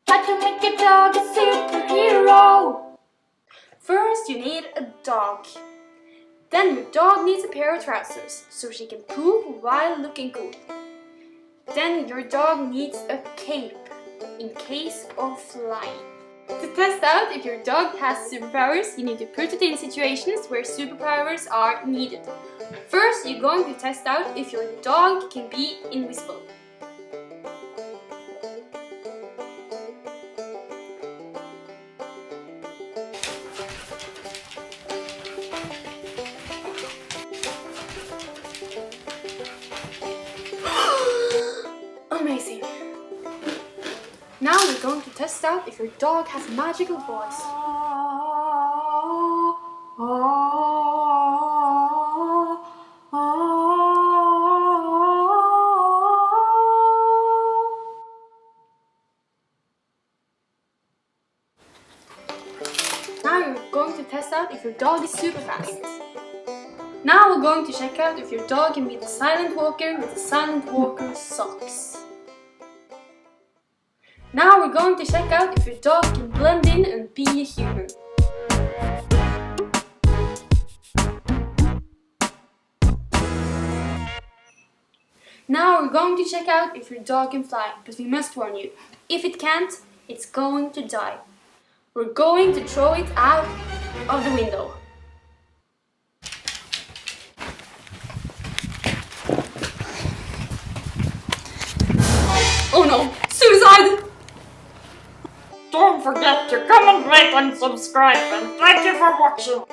How to make a dog a superhero? First, you need a dog. Then your dog needs a pair of trousers so she can poop while looking cool. Then your dog needs a cape in case of flying. To test out if your dog has superpowers, you need to put it in situations where superpowers are needed. First, you're going to test out if your dog can be invisible. Amazing! Now we're going to test out if your dog has a magical voice. Now you're going to test out if your dog is super fast. Now we're going to check out if your dog can be the silent walker with the silent walker socks. Now we're going to check out if your dog can blend in and be a human. Now we're going to check out if your dog can fly, but we must warn you, if it can't, it's going to die. We're going to throw it out of the window. Oh no! Suicide! Don't forget to comment, rate and subscribe, and thank you for watching.